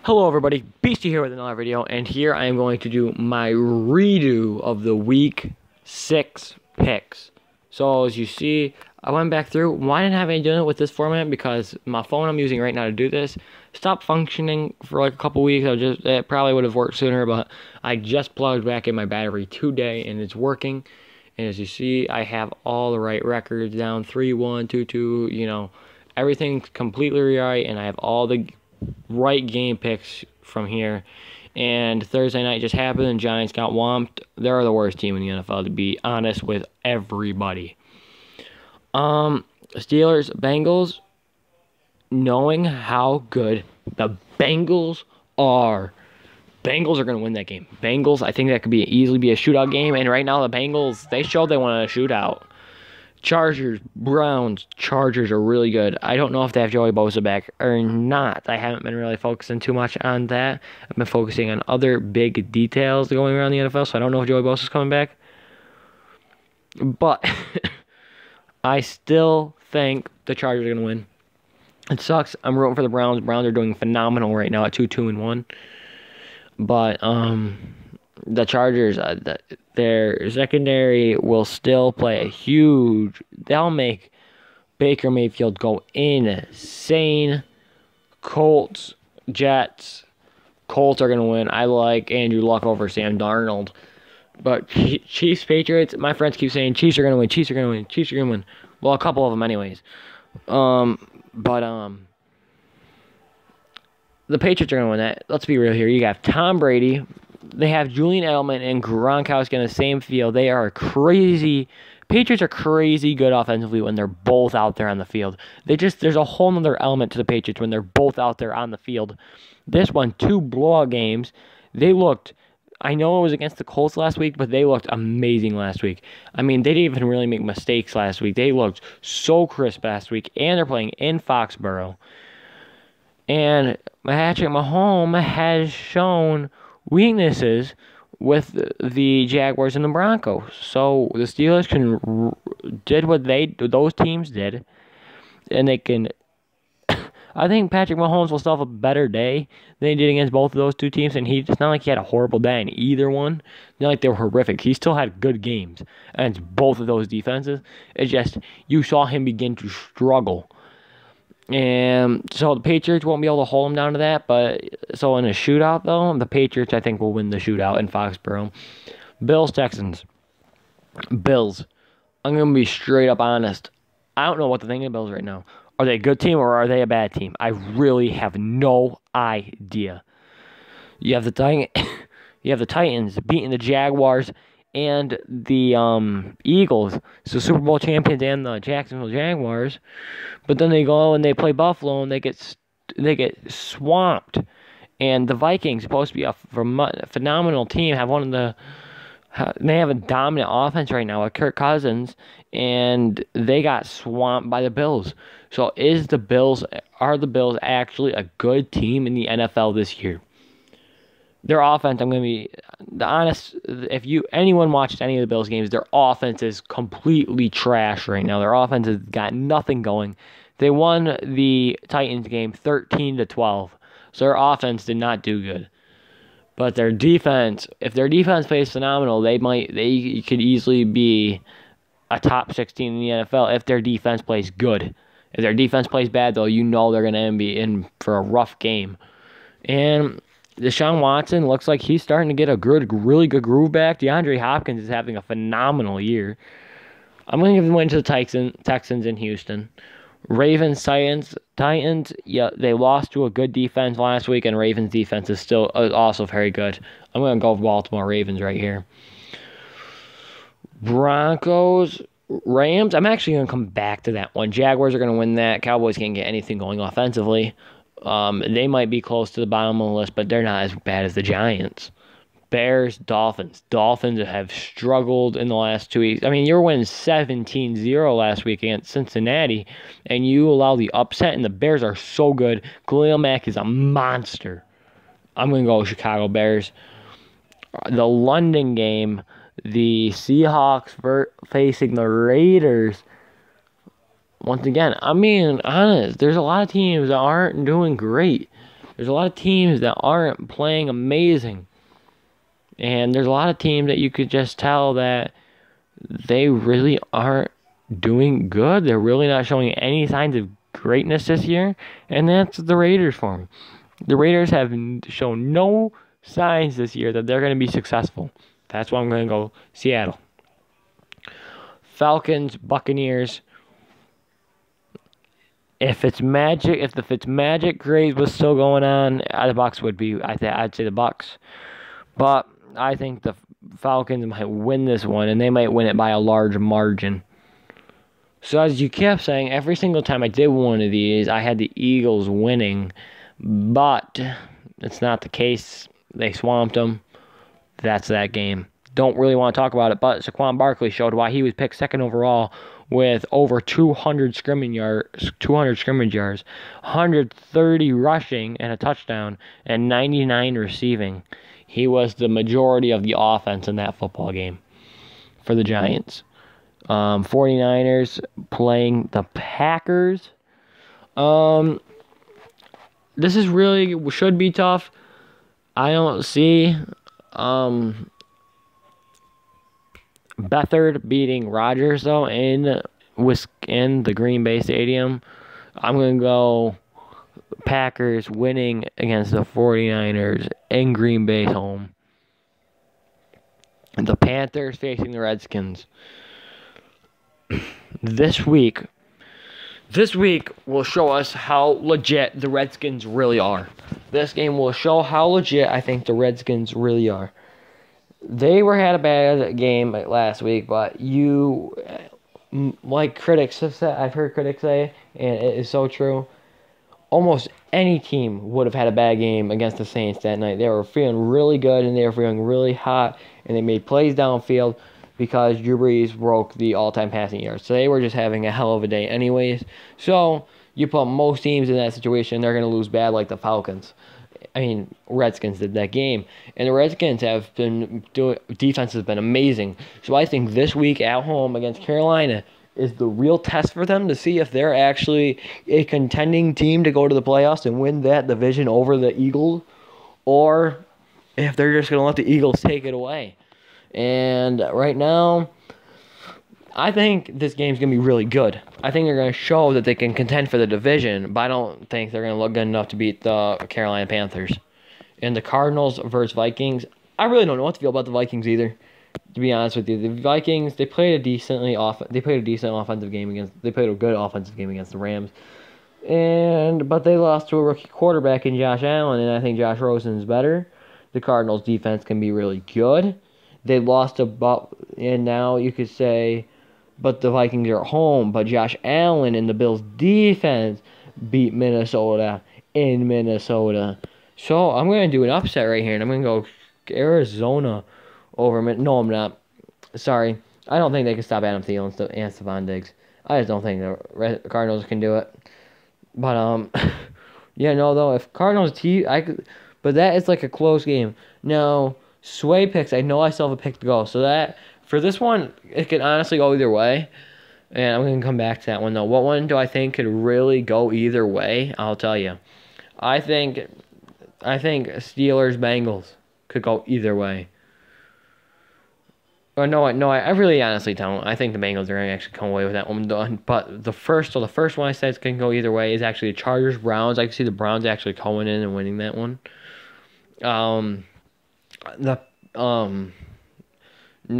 Hello everybody, Beastie here with another video, and here I am going to do my redo of the week 6 picks. So as you see, I went back through. Why didn't I have any doing it with this format? Because my phone I'm using right now to do this stopped functioning for like a couple weeks. It probably would have worked sooner, but I just plugged back in my battery today and it's working. And as you see, I have all the right records down, 3-1, 2-2, you know, everything's completely right, and I have all the right game picks from here. And Thursday night just happened and Giants got whomped. They're the worst team in the NFL, to be honest with everybody. Steelers, Bengals, knowing how good the Bengals are. Bengals are going to win that game. Bengals, I think that could easily be a shootout game. And right now the Bengals, they showed they wanted a shootout. Chargers, Browns, Chargers are really good. I don't know if they have Joey Bosa back or not. I haven't been really focusing too much on that. I've been focusing on other big details going around the NFL, so I don't know if Joey Bosa is coming back. But I still think the Chargers are going to win. It sucks. I'm rooting for the Browns. Browns are doing phenomenal right now at 2-2-1. But the Chargers, their secondary will still play a huge. They'll make Baker Mayfield go insane. Colts, Jets. Colts are going to win. I like Andrew Luck over Sam Darnold. But Chiefs, Patriots, my friends keep saying Chiefs are going to win, Chiefs are going to win, Chiefs are going to win. Well, a couple of them anyways. The Patriots are going to win that. Let's be real here. You got Tom Brady. They have Julian Edelman and Gronkowski in the same field. They are crazy. Patriots are crazy good offensively when they're both out there on the field. There's a whole other element to the Patriots when they're both out there on the field. This one, 2 blowout games. They looked, I know it was against the Colts last week, but they looked amazing last week. I mean, they didn't even really make mistakes last week. They looked so crisp last week, and they're playing in Foxborough. And Patrick Mahomes has shown weaknesses with the Jaguars and the Broncos. So the Steelers did what those teams did, and they can. I think Patrick Mahomes will still have a better day than he did against both of those two teams, and it's not like he had a horrible day in either one. It's not like they were horrific. He still had good games against both of those defenses. It's just you saw him begin to struggle. And so the Patriots won't be able to hold them down to that. But so in a shootout, though, the Patriots, I think, will win the shootout in Foxborough. Bills, Texans. Bills. I'm going to be straight up honest. I don't know what to think of the Bills right now. Are they a good team or are they a bad team? I really have no idea. You have the Titans beating the Jaguars and the Eagles, so Super Bowl champions and the Jacksonville Jaguars, but then they go and they play Buffalo and they get swamped. And the Vikings, supposed to be a phenomenal team, they have a dominant offense right now with Kirk Cousins, and they got swamped by the Bills. So are the Bills actually a good team in the NFL this year? Their offense, I'm going to be honest, if anyone watched any of the Bills games, their offense is completely trash right now. Their offense has got nothing going. They won the Titans game 13-12. So their offense did not do good. But their defense, if their defense plays phenomenal, they could easily be a top 16 in the NFL if their defense plays good. If their defense plays bad, though, you know they're going to be in for a rough game. And Deshaun Watson looks like he's starting to get a really good groove back. DeAndre Hopkins is having a phenomenal year. I'm going to give the win to the Texans in Houston. Ravens, Titans, yeah, they lost to a good defense last week, and Ravens' defense is still also very good. I'm going to go Baltimore Ravens right here. Broncos, Rams, I'm actually going to come back to that one. Jaguars are going to win that. Cowboys can't get anything going offensively. They might be close to the bottom of the list, but they're not as bad as the Giants. Bears, Dolphins. Dolphins have struggled in the last 2 weeks. I mean, you were winning 17-0 last week against Cincinnati, and you allow the upset, and the Bears are so good. Khalil Mack is a monster. I'm going to go Chicago Bears. The London game, the Seahawks facing the Raiders. Once again, I'm being honest. There's a lot of teams that aren't doing great. There's a lot of teams that aren't playing amazing. And there's a lot of teams that you could just tell that they really aren't doing good. They're really not showing any signs of greatness this year. And that's the Raiders for me. The Raiders have shown no signs this year that they're going to be successful. That's why I'm going to go Seattle. Falcons, Buccaneers. If the Fitzmagic craze was still going on, the Bucs would be. I'd say the Bucs. But I think the Falcons might win this one, and they might win it by a large margin. So as you kept saying, every single time I did one of these, I had the Eagles winning. But it's not the case. They swamped them. That's that game. Don't really want to talk about it, but Saquon Barkley showed why he was picked second overall with over 200 scrimmage yards, 130 rushing and a touchdown, and 99 receiving. He was the majority of the offense in that football game for the Giants. 49ers playing the Packers. This is really should be tough. I don't see Beathard beating Rodgers though in the Green Bay Stadium. I'm gonna go Packers winning against the 49ers in Green Bay's home. And the Panthers facing the Redskins. This week will show us how legit the Redskins really are. This game will show how legit I think the Redskins really are. They had a bad game last week, but like critics have said, I've heard critics say, and it is so true, almost any team would have had a bad game against the Saints that night. They were feeling really good, and they were feeling really hot, and they made plays downfield because Drew Brees broke the all-time passing yards. So they were just having a hell of a day anyways. So you put most teams in that situation, they're going to lose bad like the Falcons. Redskins did that game. And the Redskins have been defense has been amazing. So I think this week at home against Carolina is the real test for them to see if they're actually a contending team to go to the playoffs and win that division over the Eagles, or if they're just going to let the Eagles take it away. And right now, I think this game's going to be really good. I think they're going to show that they can contend for the division, but I don't think they're going to look good enough to beat the Carolina Panthers. And the Cardinals versus Vikings, I really don't know what to feel about the Vikings either, to be honest with you. The Vikings, they played a decent offensive game against the Rams. But they lost to a rookie quarterback in Josh Allen, and I think Josh Rosen's better. The Cardinals defense can be really good. They lost and now you could say, but the Vikings are at home. But Josh Allen and the Bills' defense beat Minnesota in Minnesota. So I'm going to do an upset right here, and I'm going to go Arizona over. No, I'm not. Sorry. I don't think they can stop Adam Thielen and Stephon Diggs. I just don't think the Cardinals can do it. But, if Cardinals, but that is like a close game. Now, Sway picks, I know I still have a pick to go. So that, for this one, it could honestly go either way. And I'm going to come back to that one, though. What one do I think could really go either way? I'll tell you. I think Steelers-Bengals could go either way. Or no, I really honestly don't. I think the Bengals are going to actually come away with that one. But the first one I said can go either way is actually the Chargers-Browns. I can see the Browns actually coming in and winning that one. None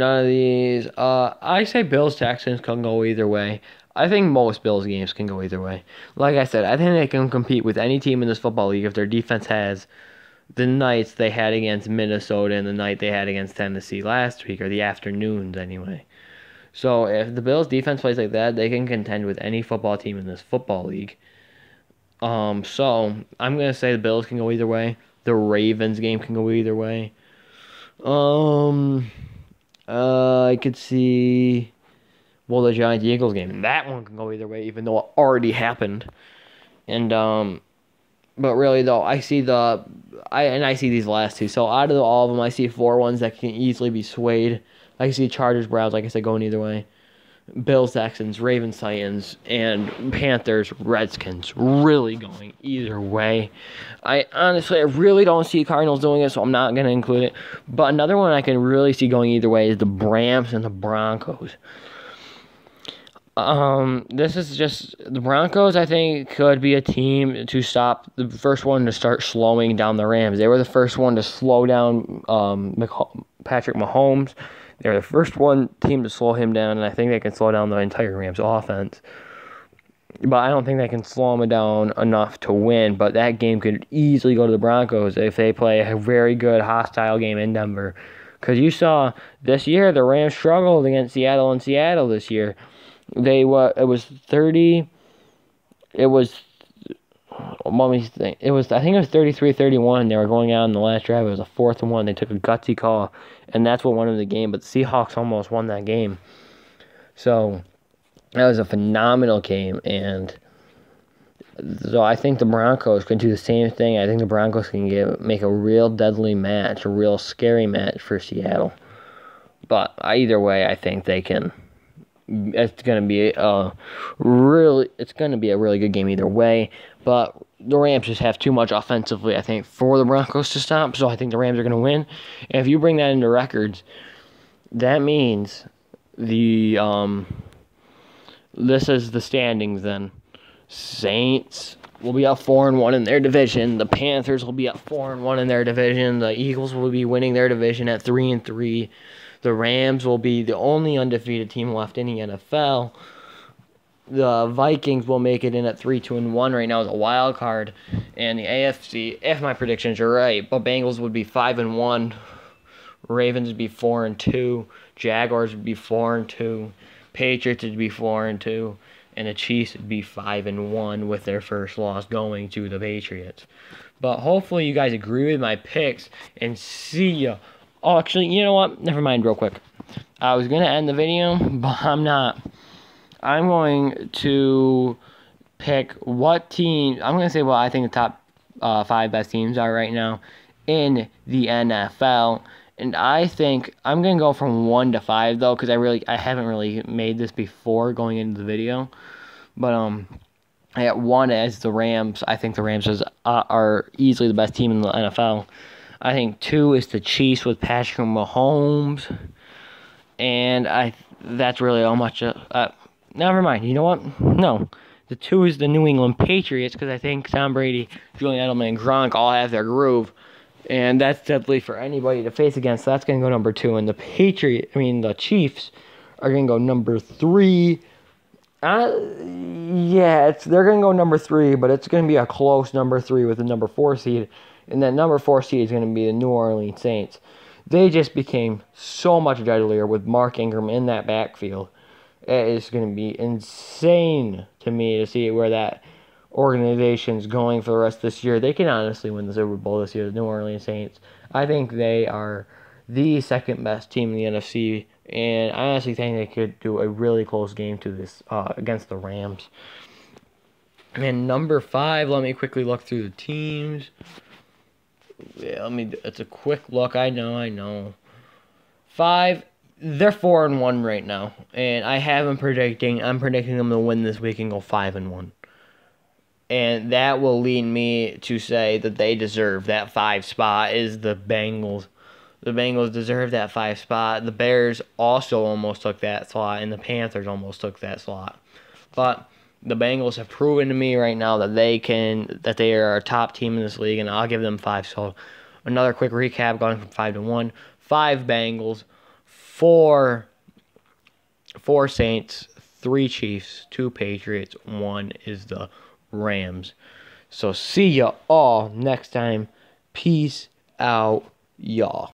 of these. I say Bills-Texans can go either way. I think most Bills games can go either way. Like I said, I think they can compete with any team in this football league if their defense has the nights they had against Minnesota and the night they had against Tennessee last week, or the afternoons anyway. So if the Bills defense plays like that, they can contend with any football team in this football league. So I'm going to say the Bills can go either way. The Ravens game can go either way. I could see, the Giants-Eagles game. That one can go either way, even though it already happened. And, but really, though, I see these last two. So out of all of them, I see 4 ones that can easily be swayed. I can see Chargers-Browns, like I said, going either way. Bills, Texans, Ravens, Titans, and Panthers, Redskins really going either way. I really don't see Cardinals doing it, so I'm not going to include it. But another one I can really see going either way is the Rams and the Broncos. This is just the Broncos. I think could be a team to stop the first one to start slowing down the Rams. They were the first one to slow down Patrick Mahomes. They're the first team to slow him down, and I think they can slow down the entire Rams offense. But I don't think they can slow him down enough to win. But that game could easily go to the Broncos if they play a very good, hostile game in Denver. Because you saw this year the Rams struggled against Seattle in Seattle this year. It was 30. It was. Let me think. I think it was 33-31. They were going out in the last drive. It was a 4th and 1. They took a gutsy call, and that's what won them the game. But the Seahawks almost won that game. So that was a phenomenal game, and so I think the Broncos can do the same thing. I think the Broncos can make a real deadly match, a real scary match for Seattle. But either way, I think they can. It's going to be a really good game either way. But the Rams just have too much offensively, I think, for the Broncos to stop. So I think the Rams are going to win. And if you bring that into records, that means this is the standings then. Saints will be up 4-1 in their division. The Panthers will be up 4-1 in their division. The Eagles will be winning their division at 3-3. The Rams will be the only undefeated team left in the NFL. The Vikings will make it in at 3-1 right now as a wild card. And the AFC, if my predictions are right, but Bengals would be 5-1. Ravens would be 4-2. Jaguars would be 4-2. Patriots would be 4-2. And the Chiefs would be 5-1 with their first loss going to the Patriots. But hopefully you guys agree with my picks, and see ya. Oh, actually, you know what? Never mind real quick. I was going to end the video, but I'm not. I'm going to pick what team. I'm going to say what I think the top 5 best teams are right now in the NFL. And I think I'm going to go from 1 to 5, though, because I haven't really made this before going into the video. But I got 1 as the Rams. I think the Rams are easily the best team in the NFL. I think 2 is the Chiefs with Patrick Mahomes. And that's really all much. Never mind. You know what? No. The 2 is the New England Patriots, because I think Tom Brady, Julian Edelman, and Gronk all have their groove. And that's deadly for anybody to face against. So that's going to go number 2. And the Chiefs are going to go number 3. They're going to go number 3, but it's going to be a close number 3 with the number 4 seed. And that number 4 seed is going to be the New Orleans Saints. They just became so much deadlier with Mark Ingram in that backfield. It is going to be insane to me to see where that organization's going for the rest of this year. They can honestly win the Super Bowl this year, the New Orleans Saints. I think they are the second best team in the NFC, and I honestly think they could do a really close game to this against the Rams. And number 5, let me quickly look through the teams. Yeah, it's a quick look. I know. 5, they're 4-1 right now, and I'm predicting them to win this week and go 5-1. And that will lead me to say that they deserve that 5 spot is the Bengals. The Bengals deserve that 5 spot. The Bears also almost took that slot, and the Panthers almost took that slot. But the Bengals have proven to me right now that they are a top team in this league, and I'll give them 5. So another quick recap going from 5-1. 5 Bengals, 4 Saints, 3 Chiefs, 2 Patriots, 1 is the Rams. So see ya all next time. Peace out, y'all.